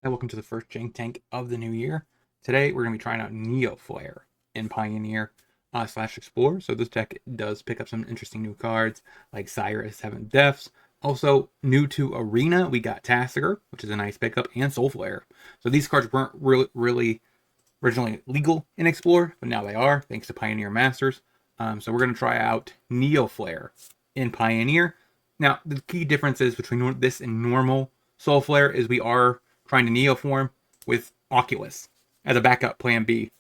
Hi, welcome to the first Jank tank of the new year. Today we're going to be trying out NeoFlayer in Pioneer slash Explorer. So this deck does pick up some interesting new cards like Sire as 7 Deaths. Also new to Arena, we got Tassiger, which is a nice pickup, and Soulflare. So these cards weren't really originally legal in Explorer, but now they are thanks to Pioneer Masters. So we're going to try out NeoFlayer in Pioneer. Now the key differences between this and normal Soulflare is we are trying to neoform with Oculus as a backup plan B,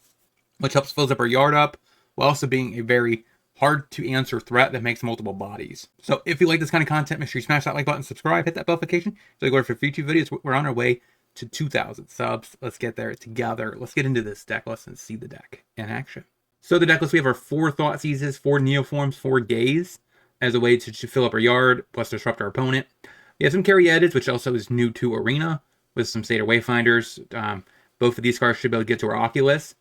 which helps fills up our yard up while also being a very hard to answer threat that makes multiple bodies. So if you like this kind of content, make sure you smash that like button, subscribe, hit that bell notification so you go for future videos. We're on our way to 2,000 subs. Let's get there together. Let's get into this deck list and see the deck in action. So the deck list, we have our 4 Thought Seizes, 4 Neoforms, 4 Gaze as a way to fill up our yard, plus disrupt our opponent. We have some carry edits, which also is new to Arena, with some State of Wayfinders. Both of these cards should be able to get to our Oculus.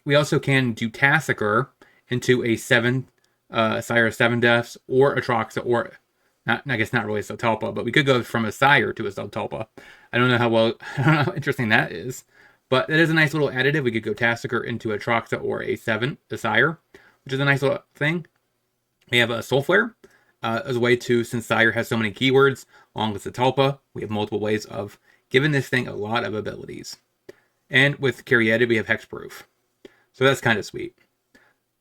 We also can do Tassiger into a 7 Sire 7 Deaths, or Atraxa, or I guess not really a Sotalpa, but we could go from a Sire to a Sotalpa. I don't know how interesting that is, but that is a nice little additive. We could go Tassiger into a Atraxa or a 7, the Sire, which is a nice little thing. We have a Soulflare as a way to, since Sire has so many keywords, along with Sotalpa, we have multiple ways of giving this thing a lot of abilities. And with Carrieted, we have Hexproof. So that's kind of sweet.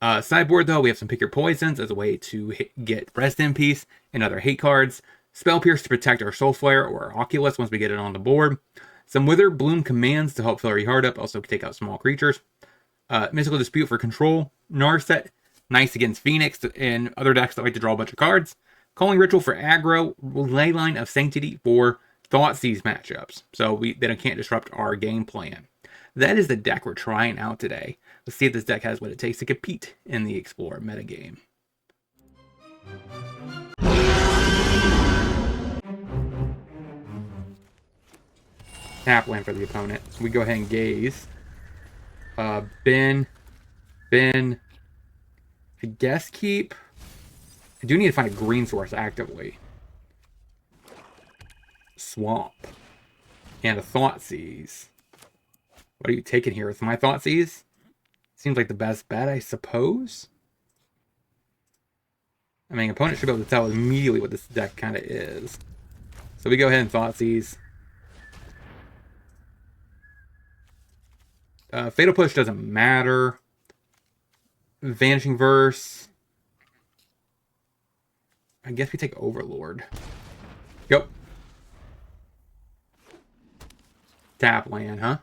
Sideboard, though, we have some Pick Your Poisons as a way to get Rest in Peace and other hate cards. Spell Pierce to protect our Soulflare or our Oculus once we get it on the board. Some Wither Bloom commands to help fill our yard up, also take out small creatures. Mystical Dispute for control. Narset, nice against Phoenix and other decks that like to draw a bunch of cards. Calling Ritual for aggro. Leyline of Sanctity for Thoughtseize matchups, so they can't disrupt our game plan. That is the deck we're trying out today. Let's see if this deck has what it takes to compete in the Explorer metagame. Tap land for the opponent. We go ahead and gaze. Ben. I guess keep. I do need to find a green source actively. Swamp. And a Thoughtseize. What are you taking here with my Thoughtseize? Seems like the best bet, I suppose. I mean, opponent should be able to tell immediately what this deck kind of is. So we go ahead and Thoughtseize. Fatal Push doesn't matter. Vanishing Verse. I guess we take Overlord. Go. Tap land, huh?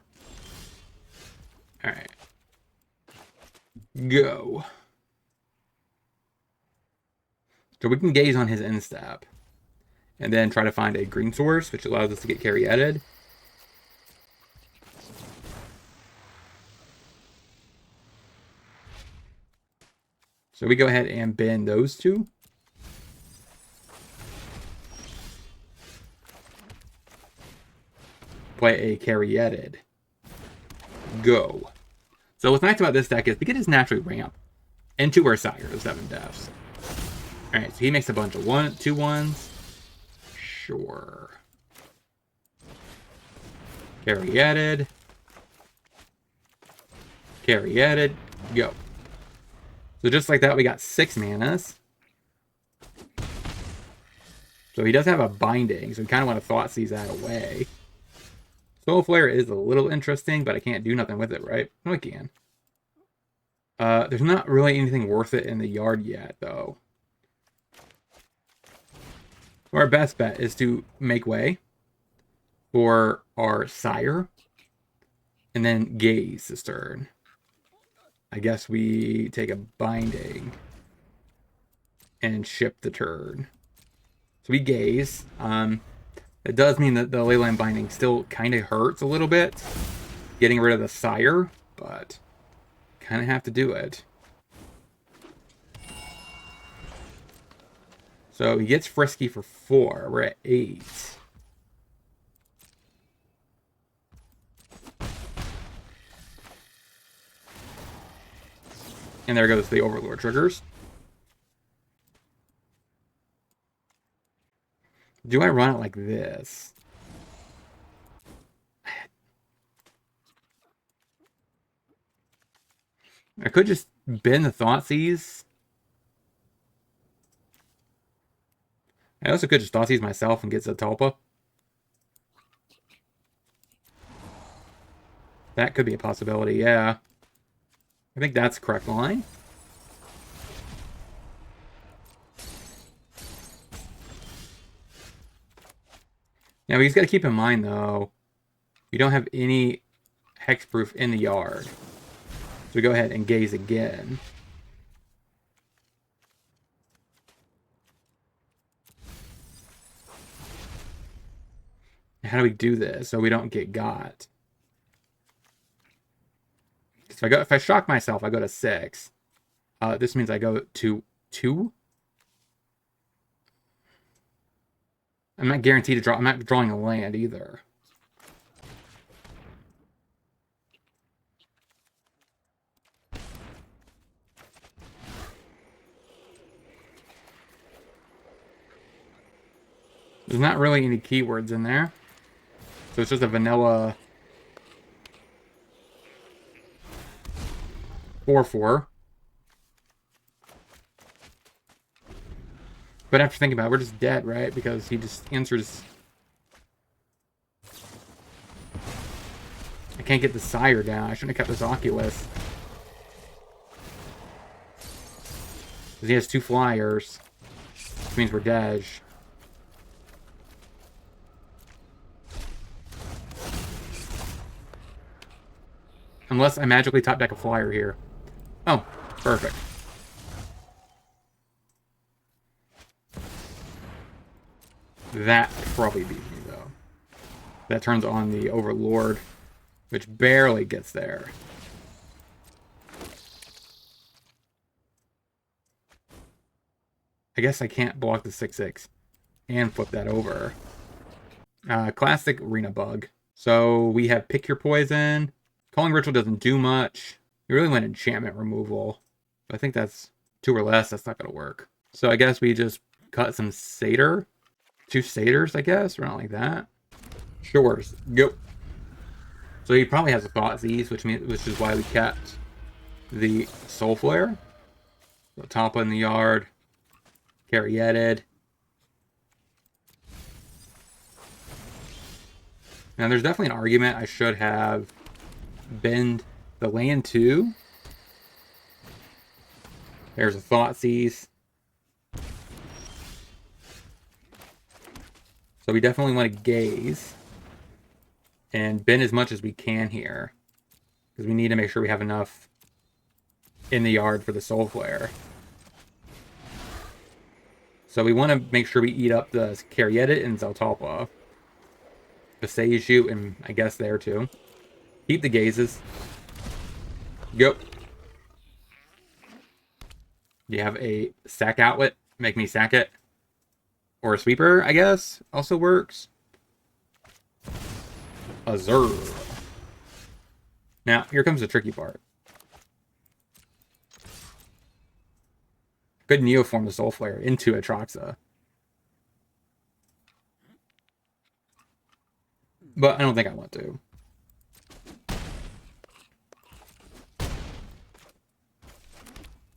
Alright. Go. So we can gaze on his end step. And then try to find a green source, which allows us to get carry edited. So we go ahead and bend those two. Play a carry-edited. Go. So what's nice about this deck is we get his naturally ramp into our Sire of 7 Deaths. Alright, so he makes a bunch of 2/1s. Sure. Carry-edited. Carry-edited. Go. So just like that, we got 6 manas. So he does have a binding, so we kind of want to Thoughtseize that away. Soulflare is a little interesting, but I can't do nothing with it, right? No, I can. There's not really anything worth it in the yard yet, though. So our best bet is to make way for our Sire, and then gaze this turn. I guess we take a binding and ship the turn. So we gaze. It does mean that the Leyline binding still kind of hurts a little bit, getting rid of the Sire, but kind of have to do it. So he gets Frisky for 4. We're at 8. And there goes the Overlord triggers. Do I run it like this? I could just bend the Thoughtseize. I also could just Thoughtseize myself and get Zatalpa. That could be a possibility, yeah. I think that's the correct line. Now, he's got to keep in mind, though, we don't have any hexproof in the yard. So we go ahead and gaze again. How do we do this so we don't get got? If I shock myself, I go to 6. This means I go to 2. I'm not guaranteed to draw. I'm not drawing a land either. There's not really any keywords in there. So it's just a vanilla 4/4. But after thinking about it, we're just dead, right? Because he just answers... I can't get the Sire down. I shouldn't have kept this Oculus. Because he has 2 flyers. Which means we're dead. Unless I magically top deck a flyer here. Oh, perfect. That probably beat me, though. That turns on the Overlord, which barely gets there. I guess I can't block the 6/6 and flip that over. Classic Arena bug. So we have Pick Your Poison. Calling Ritual doesn't do much. We really went enchantment removal. But I think that's 2 or less. That's not going to work. So I guess we just cut some Satyr. 2 Satyrs, I guess. Or not like that. Sure. Go. So he probably has a Thoughtseize, which is why we kept the Soul Flare. So Talpa in the yard. Caryatid. Now there's definitely an argument I should have bend the land too. There's a Thoughtseize. So we definitely want to gaze and bend as much as we can here, because we need to make sure we have enough in the yard for the Soul Flare. So we want to make sure we eat up the Caryatid and Zatalpa. The Seiju, and I guess there too. Keep the gazes. Go. You have a sack outlet. Make me sack it. Or a sweeper, I guess. Also works. Azure. Now, here comes the tricky part. Could Neoform the Soul Flare into Atraxa. But I don't think I want to.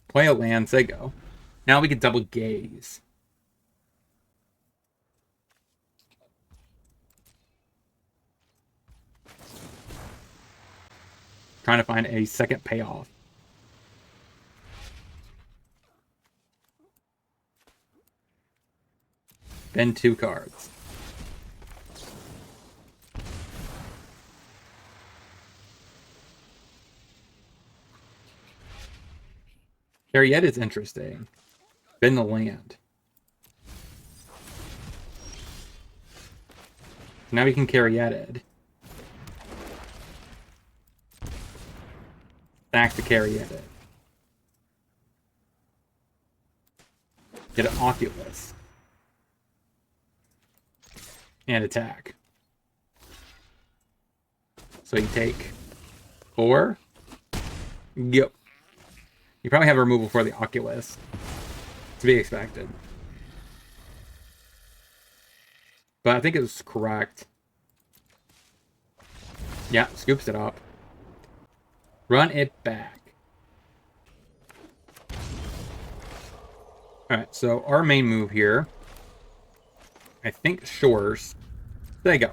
Play a land, say go. Now we can double gaze. Trying to find a second payoff. Then 2 cards. Caryatid is interesting. Bend the land. Now we can Caryatid. Back to Caryatid. Get an Oculus. And attack. So you take 4. Yep. You probably have a removal for the Oculus. To be expected. But I think it was correct. Yeah, scoops it up. Run it back. Alright, so our main move here, I think shores. There you go.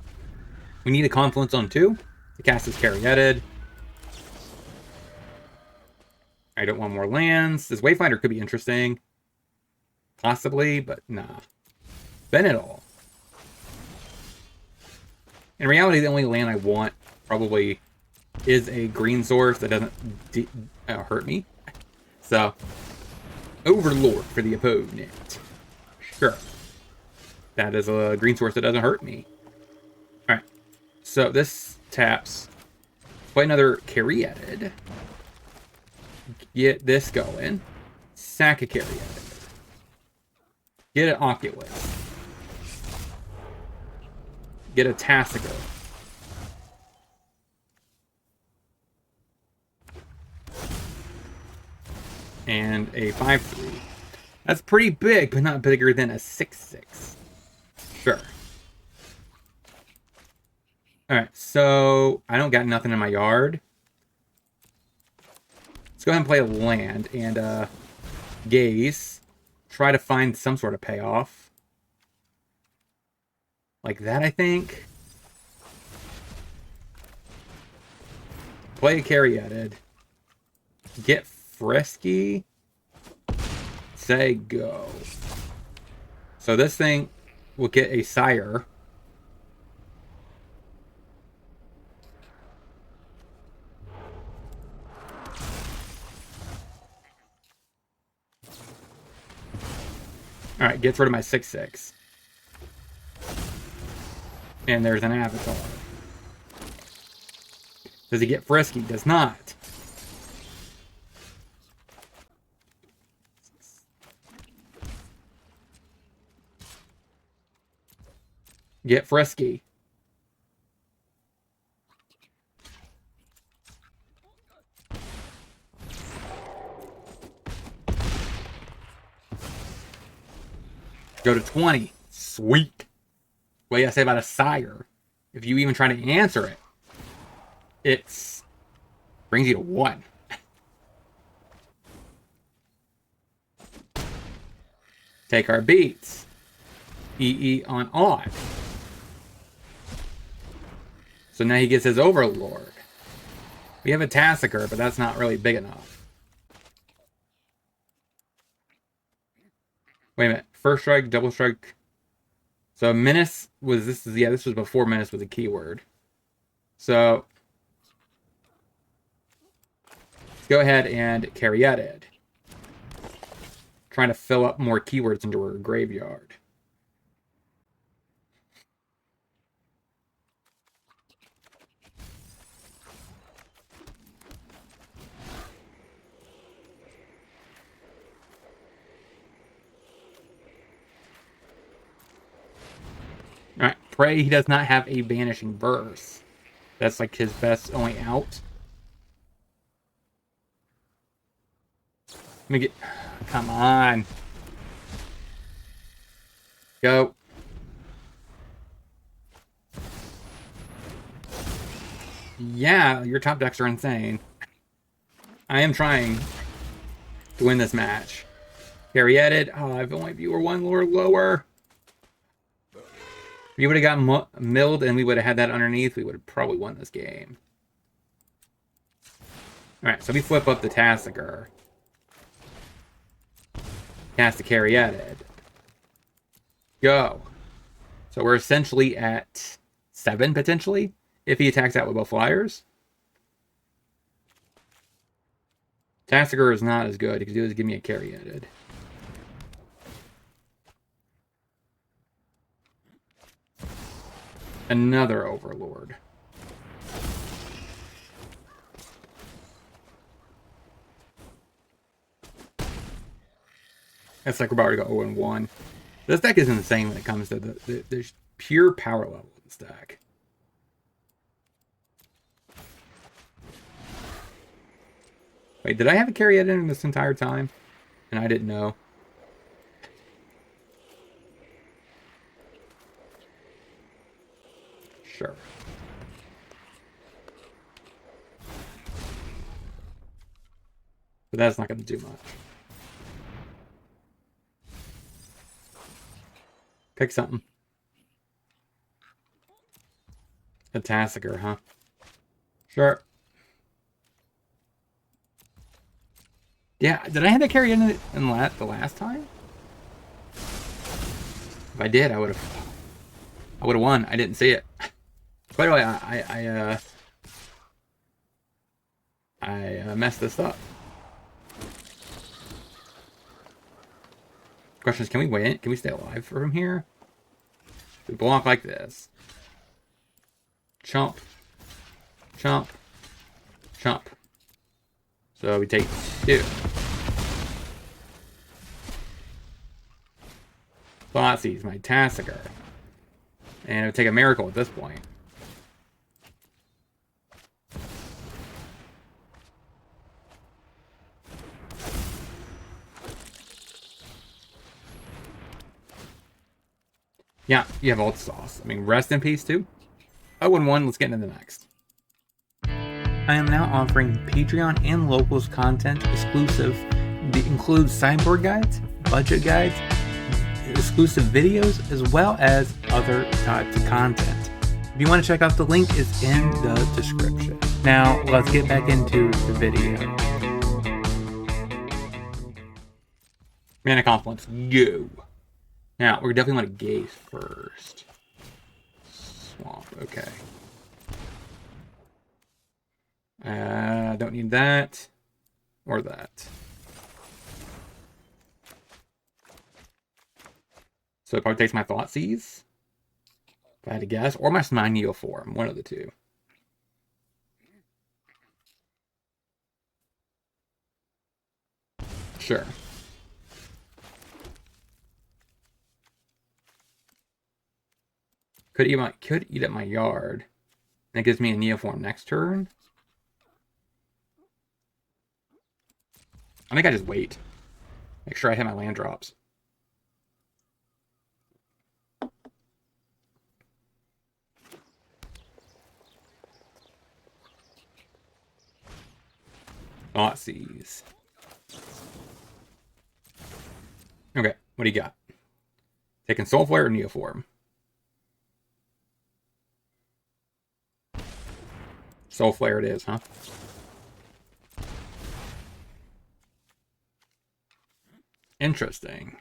We need a Confluence on 2 to cast this Caryatid. I don't want more lands. This Wayfinder could be interesting. Possibly, but nah. Bend it all. In reality, the only land I want probably is a green source that doesn't hurt me. So, Overlord for the opponent. Sure. That is a green source that doesn't hurt me. Alright. So this taps. Play another Caryatid. Get this going. Sack a Caryatid. Get an Oculus. Get a Tassica. And a 5/3. That's pretty big, but not bigger than a 6/6. Sure. Alright, so I don't got nothing in my yard. Let's go ahead and play a land and gaze. Try to find some sort of payoff. Like that, I think. Play a Caryatid. Get frisky. Say go. So this thing will get a sire. Alright, gets rid of my 6/6. And there's an avatar. Does he get frisky? Does not. Get frisky. Go to 20. Sweet. What do you say about a sire? If you even try to answer it, it brings you to 1. Take our beats. EE on odd. So now he gets his Overlord. We have a Tassica, but that's not really big enough. Wait a minute. First strike, double strike. So Menace was this is this was before Menace was a keyword. So let's go ahead and Caryatid. Trying to fill up more keywords into her graveyard. Alright, pray he does not have a Vanishing Verse. That's like his best only out. Let me get... Come on. Go. Yeah, your top decks are insane. I am trying to win this match. Caryatid. Oh, if only you were 1 lord lower. If you would have got milled and we would have had that underneath, we would have probably won this game. Alright, so we flip up the Tassica. Cast the Caryatid. Go. So we're essentially at 7, potentially, if he attacks out with both flyers. Tassica is not as good. He can do is give me a Caryatid. Another Overlord. That's like we're about to go 0-1. This deck is insane when it comes to the pure power level of this deck. Wait, did I have a Caryatid in this entire time? And I didn't know. Sure. But that's not going to do much. Pick something. A Tassiger, huh? Sure. Yeah, did I have that carry in the last time? If I did, I would have won. I didn't see it. By the way, I messed this up. Question is, can we win? Can we stay alive from here? We block like this. Chomp. Chomp. Chomp. So we take 2. Thoughtseize, my Tassiger. And it would take a miracle at this point. Yeah, you have all the sauce. I mean, rest in peace, too. 0-1, let's get into the next. I am now offering Patreon and locals content exclusive. It includes sideboard guides, budget guides, exclusive videos, as well as other types of content. If you want to check out the link, it's in the description. Now, let's get back into the video. Mana Confluence, go! Now, we're definitely want to gaze first. Swamp, okay. Don't need that. Or that. So it probably takes my Thoughtseize. If I had to guess. Or my NeoFlayer. One of the two. Sure. Could eat at my yard. And it gives me a NeoFlayer next turn. I think I just wait. Make sure I hit my land drops. Thoughtseize. Okay, what do you got? Taking Soulflare or NeoFlayer? Soulflare it is, huh? Interesting.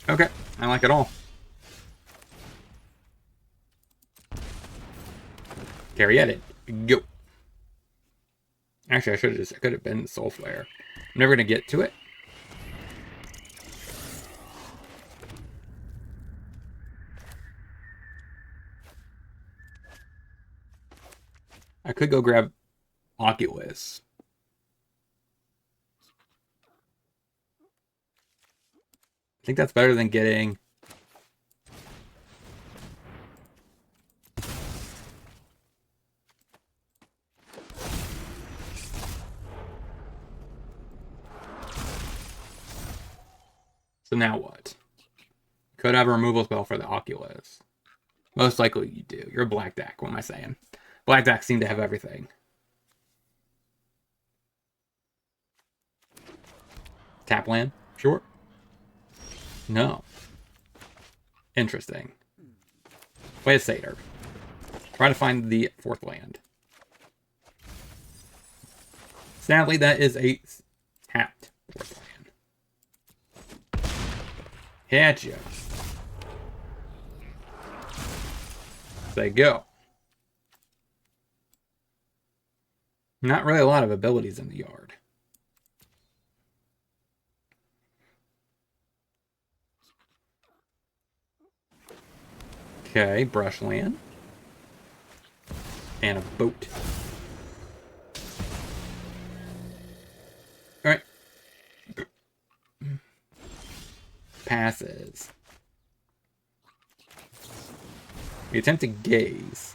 Okay, I like it all. Carry at it. Go. Actually, I could have been the Soulflare. I'm never gonna get to it. I could go grab Oculus. I think that's better than getting... So now what? Could have a removal spell for the Oculus. Most likely you do. You're a black deck, what am I saying? Black decks seem to have everything. Tap land? Sure. No. Interesting. Play a Satyr. Try to find the 4th land. Sadly, that is a tapped 4th land. Hit you. They go. Not really a lot of abilities in the yard. Okay, brushland. And a boat. Alright. Passes. We attempt to gaze.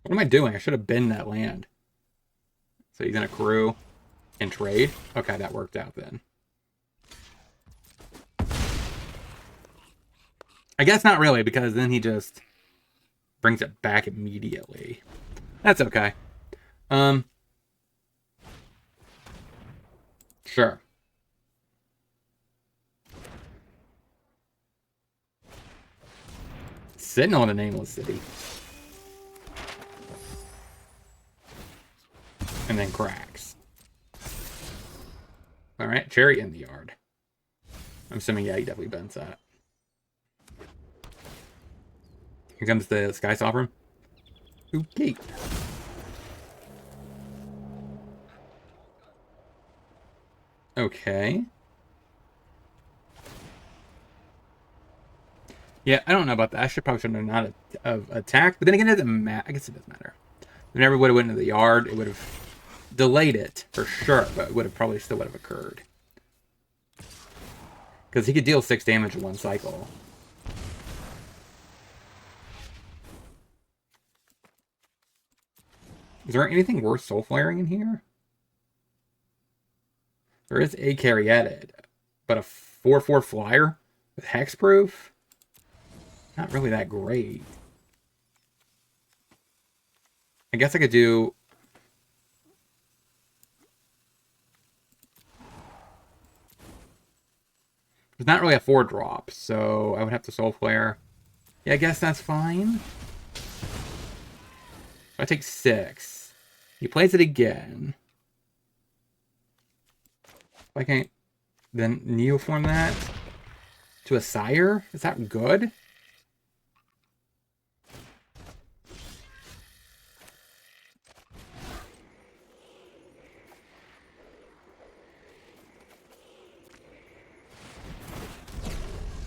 What am I doing? I should have been that land. So he's gonna accrue and trade. Okay, that worked out then. I guess not really, because then he just brings it back immediately. That's okay. Sure. Sitting on a nameless city. And then cracks. Alright, Cherry in the yard. I'm assuming, yeah, he definitely bends that. Here comes the Sky Sovereign. Okay. Okay. Yeah, I don't know about that. I should probably not have attacked. But then again, it doesn't matter. I guess it does matter. Whenever it would have went into the yard, it would have delayed it for sure, but it would have probably still would have occurred. Because he could deal 6 damage in one cycle. Is there anything worth soul flaring in here? There is a Caryatid, but a 4/4 flyer with hexproof? Not really that great. I guess I could do... There's not really a 4-drop, so I would have to soul flare. Yeah, I guess that's fine. If I take 6. He plays it again. If I can't then neoform that to a sire? Is that good?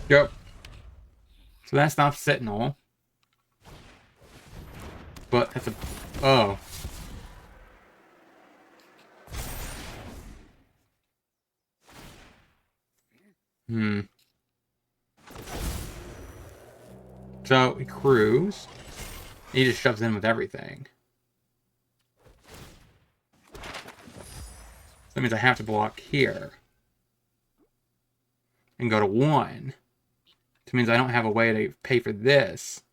Yep. So that's not Sentinel. But that's a... Oh. So he crews. He just shoves in with everything. So that means I have to block here. And go to 1. Which means I don't have a way to pay for this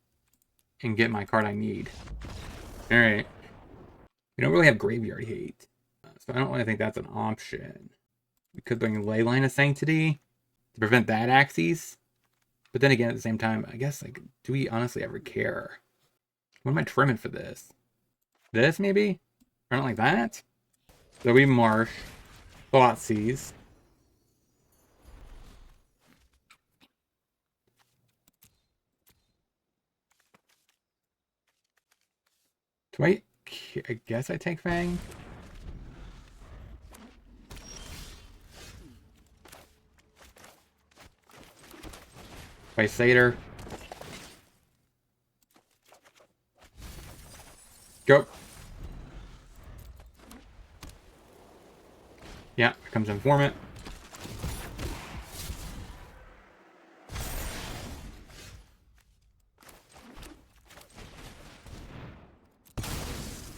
and get my card I need. Alright. We don't really have graveyard hate. So I don't really think that's an option. We could bring Leyline of Sanctity to prevent that axis. But then again, at the same time, I guess, like, do we honestly ever care? What am I trimming for this? This, maybe? I don't like that. So we Marsh. Thoughtseize. Do I guess I take Fang? By Satyr. Go. Yeah, here comes Informant.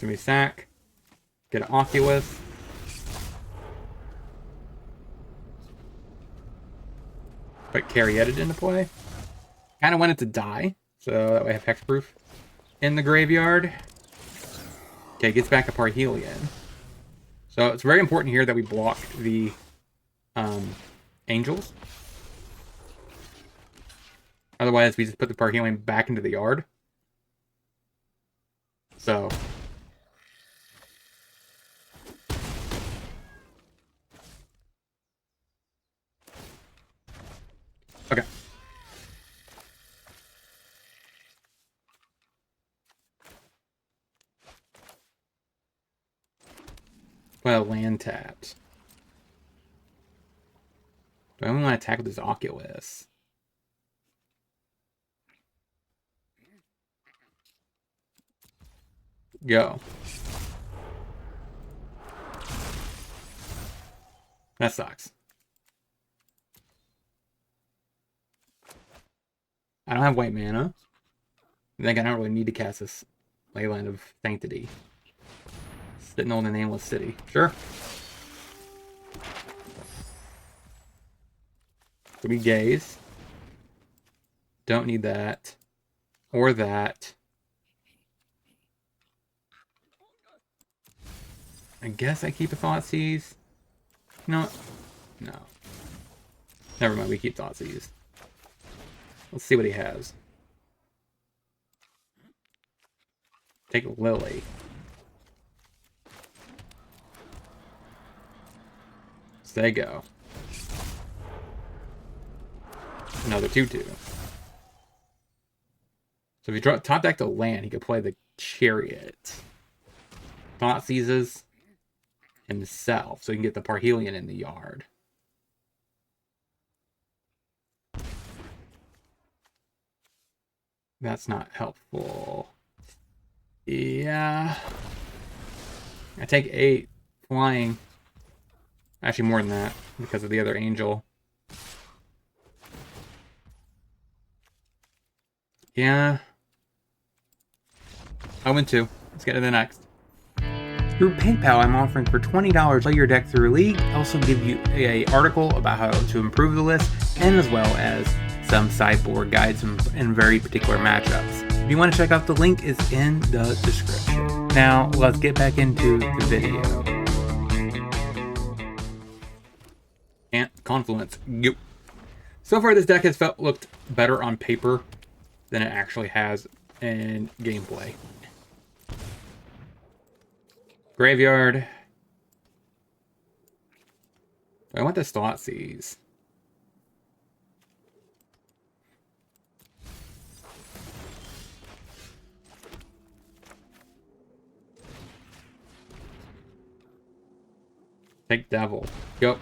Give me sack. Get an Oculus. Put Caryatid into play. Kind of wanted to die, so that way I have hexproof in the graveyard. Okay, gets back a Parhelion. So it's very important here that we block the angels. Otherwise, we just put the Parhelion back into the yard. So... Okay. Well, land tapped. Do I only want to attack with this Oculus? Go. That sucks. I don't have white mana. I think I don't really need to cast this Leyline of Sanctity. Sitting on the nameless city. Sure. So we gaze. Don't need that. Or that. I guess I keep a Thoughtseize. No. No. Never mind, we keep Thoughtseize. Let's see what he has. Take Lily. So they go. Another 2/2. So if you drop top deck to land, he could play the Chariot. Thoughtseizes himself, so he can get the Parhelion in the yard. That's not helpful. Yeah. I take 8 flying. Actually, more than that, because of the other angel. Yeah. 0-2. Let's get to the next. Through PayPal, I'm offering for $20 play your deck through League. I also give you an article about how to improve the list, and as well as some sideboard guides in very particular matchups. If you want to check out the link, is in the description. Now, let's get back into the video. And Confluence, go. So far, this deck has looked better on paper than it actually has in gameplay. Graveyard. I want this Thoughtseize. Take Devil. Go.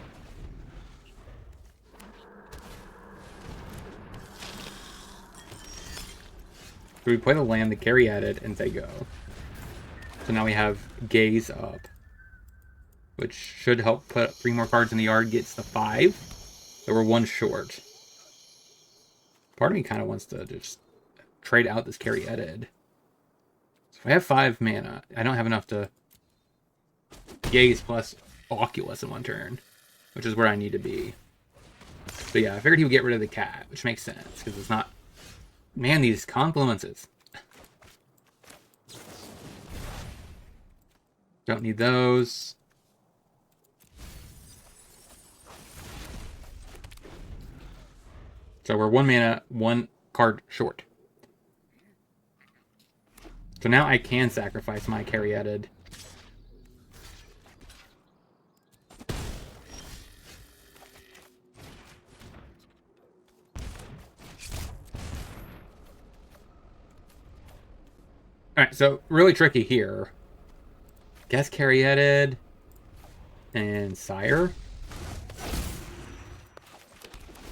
So we play the land, the carry added, and they go. So now we have Gaze up, which should help put 3 more cards in the yard, gets the 5. So we're 1 short. Part of me kind of wants to just trade out this carry added. So if I have 5 mana, I don't have enough to Gaze plus Oculus in 1 turn, which is where I need to be. So yeah, I figured he would get rid of the cat, which makes sense, because it's not... Man, these confluences. Don't need those. So we're 1 mana, 1 card short. So now I can sacrifice my carry added. Alright, so really tricky here. Guess Caryatid and Sire.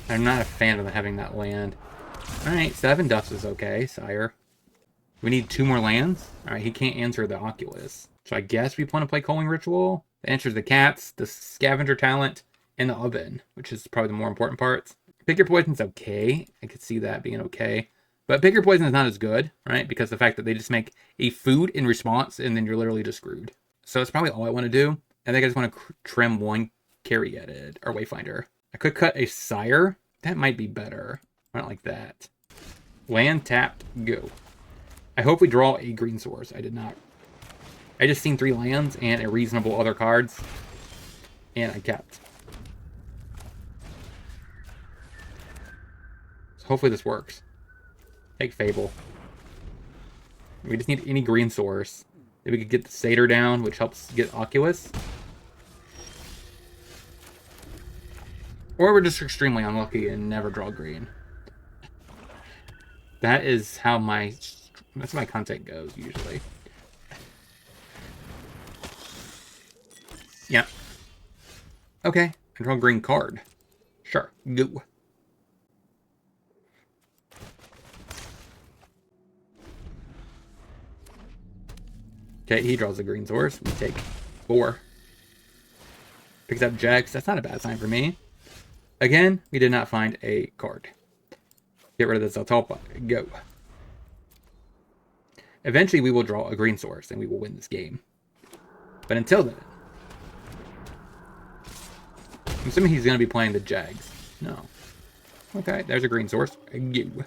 I'm not a fan of having that land. Alright, 7 Duffs is okay, Sire. We need 2 more lands. Alright, he can't answer the Oculus. So I guess we want to play Culling Ritual. The answer is the Cats, the Scavenger Talent, and the Oven, which is probably the more important parts. Pick Your Poison's okay. I could see that being okay. But Pick Your Poison is not as good, right? Because the fact that they just make a food in response, and then you're literally just screwed. So it's probably all I want to do. I think I just want to trim 1 Caryatid, or Wayfinder. I could cut a Sire. That might be better. I don't like that. Land tapped, go. I hope we draw a green source. I did not. I just seen 3 lands and a reasonable other cards. And I kept. So hopefully this works. Take Fable. We just need any green source. Maybe we could get the Satyr down, which helps get Oculus. Or we're just extremely unlucky and never draw green. That is how that's how my content goes, usually. Yeah. Okay, I draw a green card. Sure, go. Okay, he draws a green source. We take 4. Picks up Jax. That's not a bad sign for me. Again, we did not find a card. Get rid of this Altalpa. Go. Eventually, we will draw a green source, and we will win this game. But until then... I'm assuming he's going to be playing the Jags. No. Okay, there's a green source. Go.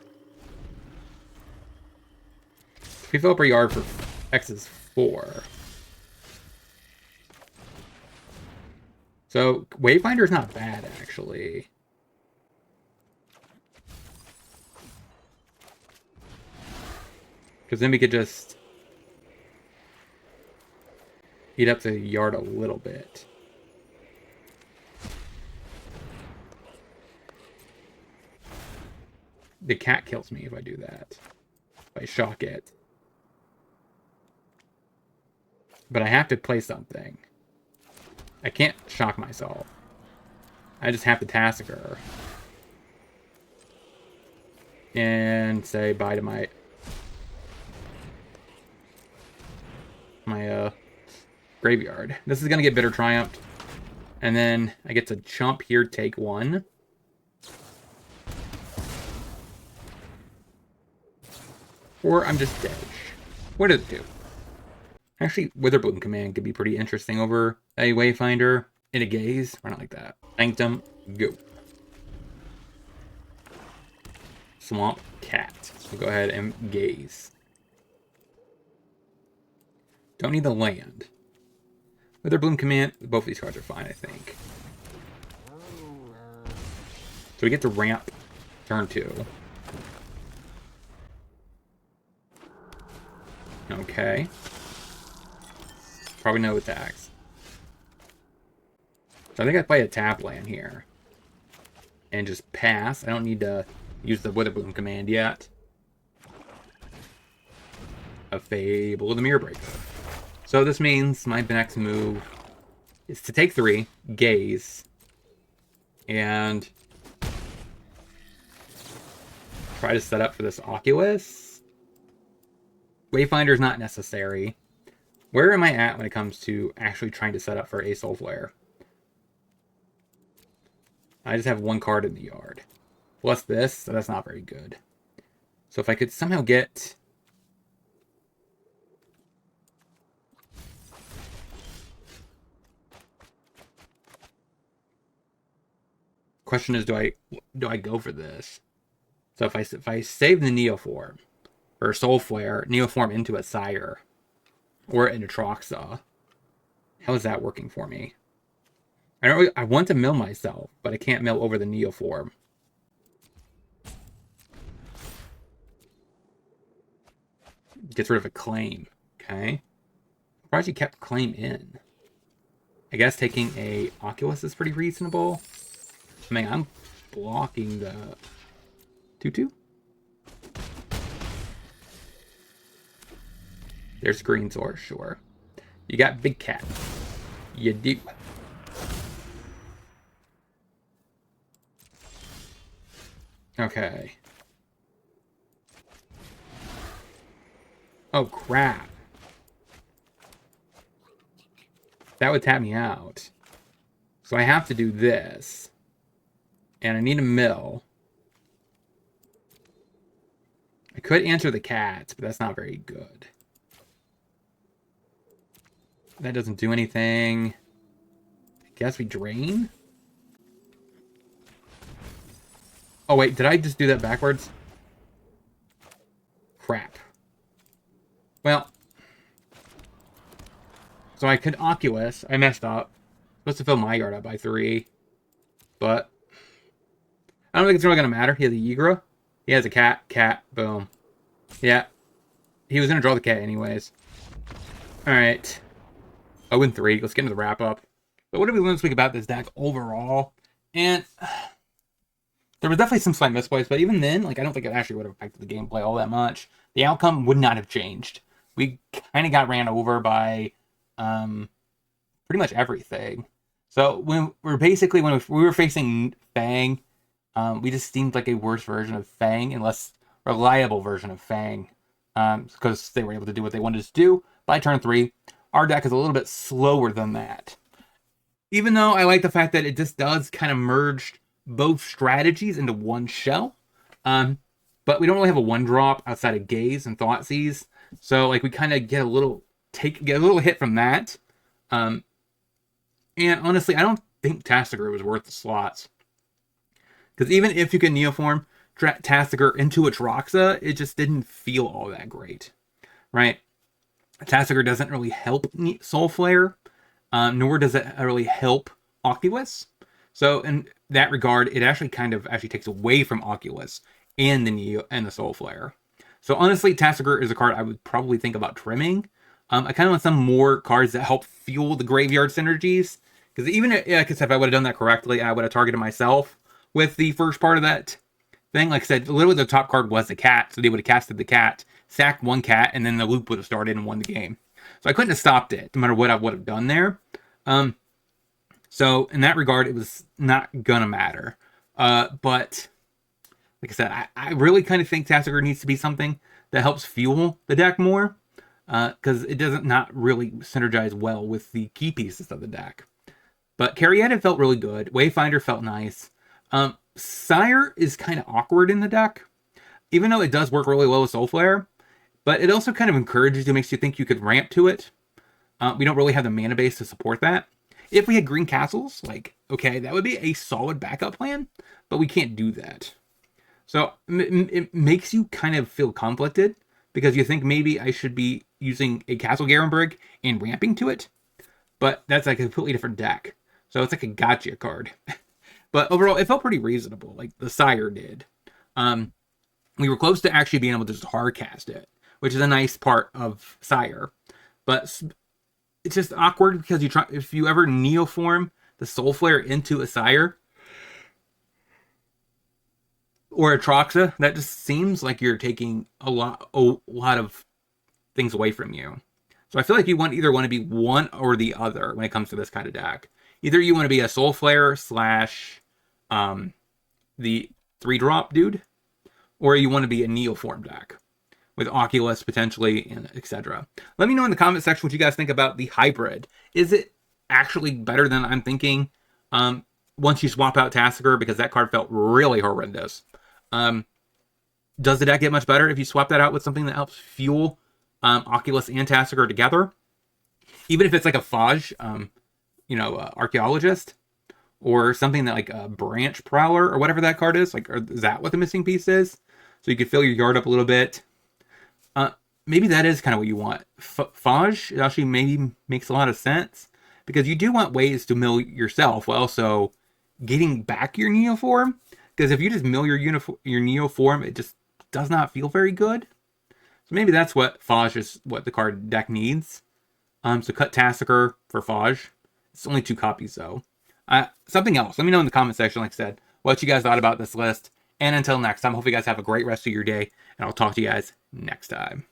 We fill up our yard for X is 4. So Wayfinder is not bad, actually. Because then we could just eat up the yard a little bit. The cat kills me if I do that. If I shock it. But I have to play something. I can't shock myself. I just have to Tassiger. And say bye to my graveyard. This is going to get Bitter Triumphed. And then I get to chump here, take 1. Or I'm just dead. What does it do? Actually, Witherbloom Command could be pretty interesting over a Wayfinder in a Gaze. Or not like that. Sanctum, go. Swamp Cat. We'll go ahead and Gaze. Don't need the land. Witherbloom Command, both of these cards are fine, I think. So we get to ramp turn 2. Okay. Probably no attacks. So I think I play a tap land here. And just pass. I don't need to use the Witherbloom Command yet. A Fable of the Mirror Breaker. So this means my next move is to take 3, Gaze, and try to set up for this Oculus. Wayfinder is not necessary. Where am I at when it comes to actually trying to set up for a Soul Flare? I just have 1 card in the yard. Plus this, so that's not very good. So if I could somehow get... Question is, do I go for this? So if I save the Neoform or Soul Flare, Neoform into a Sire or an Atroxa, how is that working for me? I want to mill myself, but I can't mill over the Neoform. Gets rid of a claim. Okay. Surprised he kept claim in. I guess taking a Oculus is pretty reasonable. I mean, I'm blocking the 2/2. There's Green Source, sure. You got Big Cat. You do. Okay. Oh, crap. That would tap me out. So I have to do this. And I need a mill. I could answer the cats, but that's not very good. That doesn't do anything. I guess we drain? Oh, wait. Did I just do that backwards? Crap. Well. So I could Oculus. I messed up. Supposed to fill my yard up by 3. But I don't think it's really going to matter. He has a Yigra. He has a cat. Boom. Yeah. He was going to draw the cat anyways. Alright. 0-3. Let's get into the wrap-up. But what did we learn this week about this deck overall? And there was definitely some slight misplays, but even then, like, I don't think it actually would have affected the gameplay all that much. The outcome would not have changed. We kind of got ran over by pretty much everything. So when we were facing Fang, we just seemed like a worse version of Fang and less reliable version of Fang, because they were able to do what they wanted to do. By turn 3, our deck is a little bit slower than that. Even though I like the fact that it just does kind of merge both strategies into one shell. But we don't really have a 1-drop outside of Gaze and Thoughtseize. So like we kind of get a little hit from that. And honestly, I don't think Tassiger was worth the slots. Because even if you can Neoform Tassiger into Atroxa, it just didn't feel all that great. right? Tasigur doesn't really help Soulflare, nor does it really help Oculus. So in that regard, it actually takes away from Oculus and the Neo and the Soulflare. So honestly, Tasigur is a card I would probably think about trimming. I kind of want some more cards that help fuel the graveyard synergies. Because even like I said, if I would have done that correctly, I would have targeted myself with the first part of that thing. Like I said, literally the top card was the cat, so they would have casted the cat, sacked one cat, and then the loop would have started and won the game. So I couldn't have stopped it, no matter what I would have done there. So in that regard, it was not gonna matter. But like I said, I really kind of think Tasigur needs to be something that helps fuel the deck more, because it doesn't not really synergize well with the key pieces of the deck. But Caryatid felt really good. Wayfinder felt nice. Sire is kind of awkward in the deck, even though it does work really well with Soulflare. But it also kind of encourages you, makes you think you could ramp to it. We don't really have the mana base to support that. If we had green castles, like, okay, that would be a solid backup plan, but we can't do that. So it makes you kind of feel conflicted, because you think maybe I should be using a Castle Garenberg and ramping to it, but that's like a completely different deck. So it's like a gotcha card. But overall, it felt pretty reasonable, like the Sire did. We were close to actually being able to just hard cast it, which is a nice part of Sire. But it's just awkward because if you ever Neoform the Soulflare into a Sire or a Troxa, that just seems like you're taking a lot of things away from you. So I feel like you either want to be one or the other when it comes to this kind of deck. Either you want to be a Soulflare / the 3-drop dude, or you want to be a Neoform deck with Oculus potentially, and etc. Let me know in the comment section what you guys think about the hybrid. Is it actually better than I'm thinking once you swap out Tasigur, because that card felt really horrendous? Does the deck get much better if you swap that out with something that helps fuel Oculus and Tasigur together? Even if it's like a Faj, Archaeologist, or something that like a Branch Prowler or whatever that card is. Like, is that what the missing piece is? So you could fill your yard up a little bit. Maybe that is kind of what you want. Faj actually maybe makes a lot of sense, because you do want ways to mill yourself while also getting back your Neoform. Because if you just mill your Neoform, it just does not feel very good. So maybe that's what Faj is, what the card deck needs. So cut Tasigur for Faj. It's only 2 copies though. Something else. Let me know in the comment section, like I said, what you guys thought about this list. And until next time, hope you guys have a great rest of your day, and I'll talk to you guys next time.